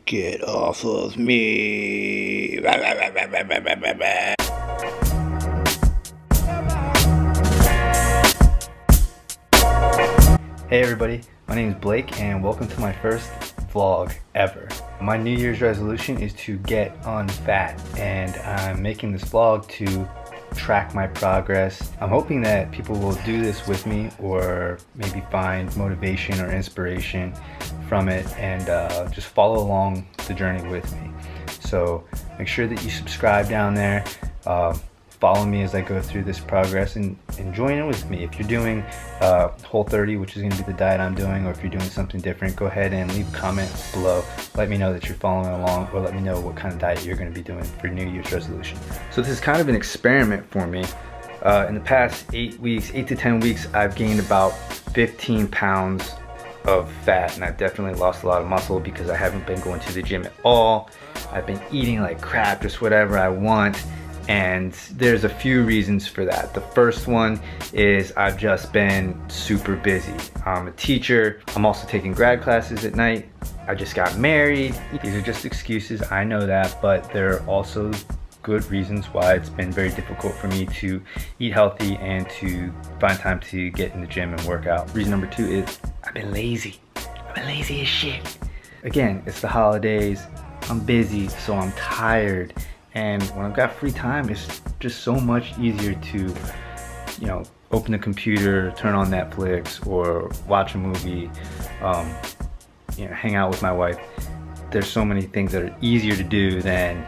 Get off of me. Hey everybody, my name is Blake and welcome to my first vlog ever. My New Year's resolution is to get unfat, and I'm making this vlog to track my progress. I'm hoping that people will do this with me or maybe find motivation or inspiration from it and just follow along the journey with me. So make sure that you subscribe down there, follow me as I go through this progress, and join in with me. If you're doing Whole30, which is going to be the diet I'm doing, or if you're doing something different, go ahead and leave a comment below. Let me know that you're following along, or let me know what kind of diet you're going to be doing for New Year's resolution. So this is kind of an experiment for me. In the past 8 to 10 weeks, I've gained about 15 pounds of fat, and I've definitely lost a lot of muscle because I haven't been going to the gym at all. I've been eating like crap, just whatever I want. And there's a few reasons for that. The first one is I've just been super busy. I'm a teacher. I'm also taking grad classes at night. I just got married. These are just excuses, I know that, but there are also good reasons why it's been very difficult for me to eat healthy and to find time to get in the gym and work out. Reason number two is I've been lazy. I've been lazy as shit. Again, it's the holidays. I'm busy, so I'm tired. And when I've got free time, it's just so much easier to, open the computer, turn on Netflix, or watch a movie, hang out with my wife. There's so many things that are easier to do than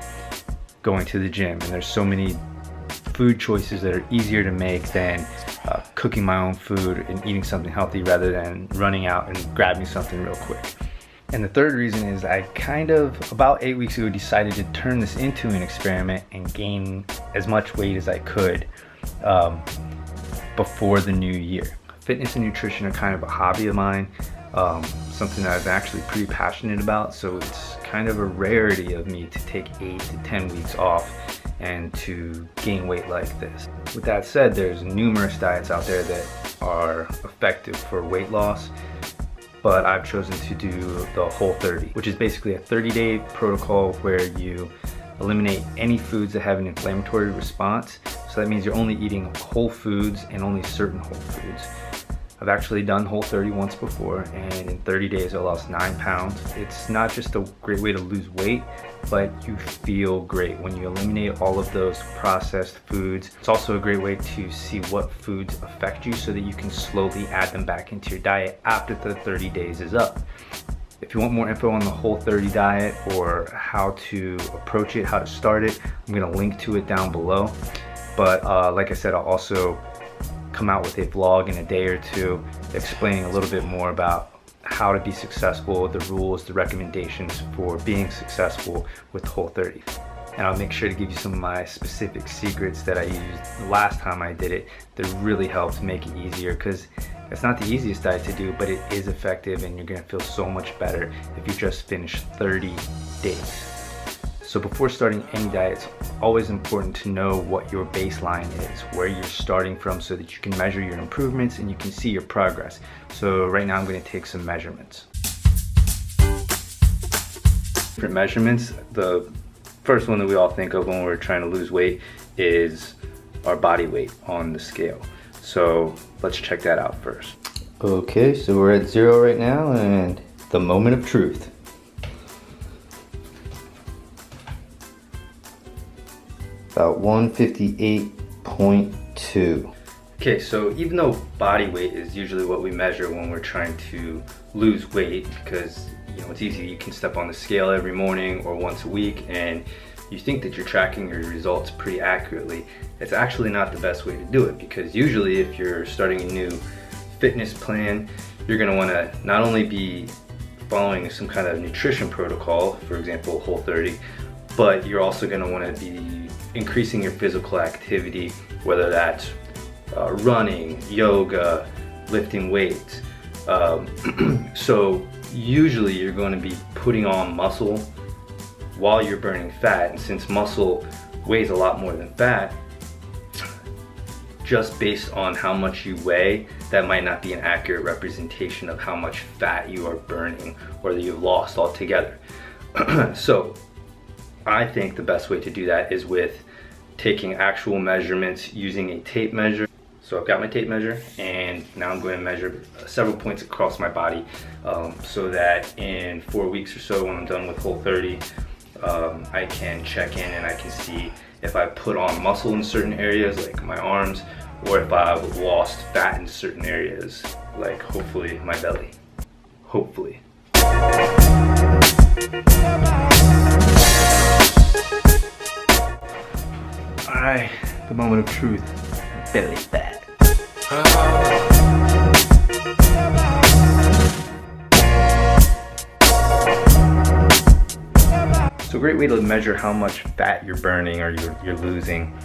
going to the gym. And there's so many food choices that are easier to make than cooking my own food and eating something healthy rather than running out and grabbing something real quick. And the third reason is I about 8 weeks ago, decided to turn this into an experiment and gain as much weight as I could before the new year. Fitness and nutrition are kind of a hobby of mine, something that I'm actually pretty passionate about, so it's kind of a rarity of me to take 8 to 10 weeks off and to gain weight like this. With that said, there's numerous diets out there that are effective for weight loss, but I've chosen to do the Whole30, which is basically a 30-day protocol where you eliminate any foods that have an inflammatory response. So that means you're only eating whole foods and only certain whole foods. I've actually done Whole30 once before, and in 30 days I lost 9 pounds. It's not just a great way to lose weight, but you feel great when you eliminate all of those processed foods. It's also a great way to see what foods affect you so that you can slowly add them back into your diet after the 30 days is up. If you want more info on the Whole30 diet or how to approach it, how to start it, I'm gonna link to it down below. But like I said, I'll also come out with a vlog in a day or two explaining a little bit more about how to be successful, the rules, the recommendations for being successful with Whole30. And I'll make sure to give you some of my specific secrets that I used the last time I did it that really helped make it easier, because it's not the easiest diet to do, but it is effective, and you're gonna feel so much better if you just finish 30 days. So before starting any diet, it's always important to know what your baseline is, where you're starting from, so that you can measure your improvements and you can see your progress. So right now I'm going to take some measurements. Different measurements. The first one that we all think of when we're trying to lose weight is our body weight on the scale. So let's check that out first. Okay, so we're at 0 right now, and the moment of truth. About 158.2. Okay, so even though body weight is usually what we measure when we're trying to lose weight, because it's easy, you can step on the scale every morning or once a week and you think that you're tracking your results pretty accurately, it's actually not the best way to do it, because usually if you're starting a new fitness plan, you're going to want to not only be following some kind of nutrition protocol, for example Whole30, but you're also going to want to be increasing your physical activity, whether that's running, yoga, lifting weights. So usually you're going to be putting on muscle while you're burning fat, and since muscle weighs a lot more than fat, just based on how much you weigh, that might not be an accurate representation of how much fat you are burning or that you've lost altogether. So I think the best way to do that is with taking actual measurements using a tape measure. So I've got my tape measure, and now I'm going to measure several points across my body, so that in 4 weeks or so, when I'm done with Whole30, I can check in and I can see if I put on muscle in certain areas like my arms, or if I've lost fat in certain areas, like hopefully my belly. Hopefully. Alright, the moment of truth. Belly fat. So a great way to measure how much fat you're burning or you're losing,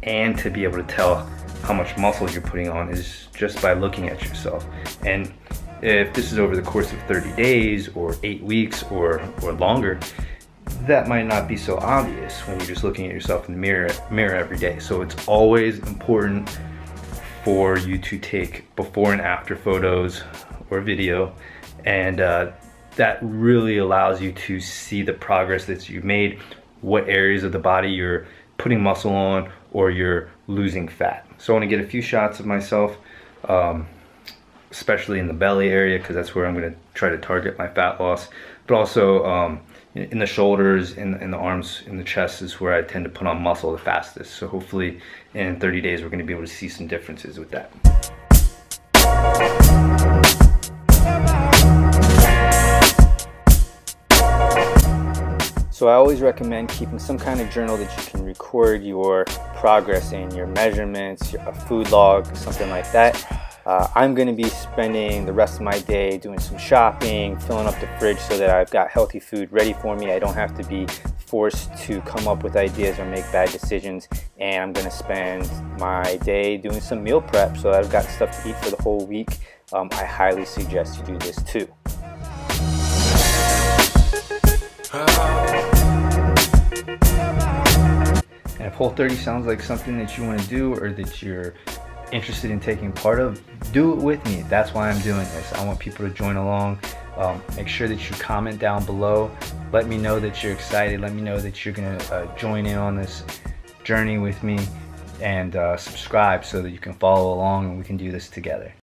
and to be able to tell how much muscle you're putting on, is just by looking at yourself. And if this is over the course of 30 days or 8 weeks or longer, that might not be so obvious when you're just looking at yourself in the mirror every day. So it's always important for you to take before and after photos or video, and that really allows you to see the progress that you've made, what areas of the body you're putting muscle on or you're losing fat. So I want to get a few shots of myself, especially in the belly area, because that's where I'm going to try to target my fat loss, but also in the shoulders, in the arms, in the chest is where I tend to put on muscle the fastest. So hopefully in 30 days we're going to be able to see some differences with that. So I always recommend keeping some kind of journal that you can record your progress in, your measurements, a food log, something like that. I'm going to be spending the rest of my day doing some shopping, filling up the fridge so that I've got healthy food ready for me. I don't have to be forced to come up with ideas or make bad decisions. And I'm going to spend my day doing some meal prep so that I've got stuff to eat for the whole week. I highly suggest you do this too. And if Whole30 sounds like something that you want to do, or that you're interested in taking part of, do it with me. That's why I'm doing this. I want people to join along. Make sure that you comment down below. Let me know that you're excited. Let me know that you're gonna join in on this journey with me, and subscribe so that you can follow along and we can do this together.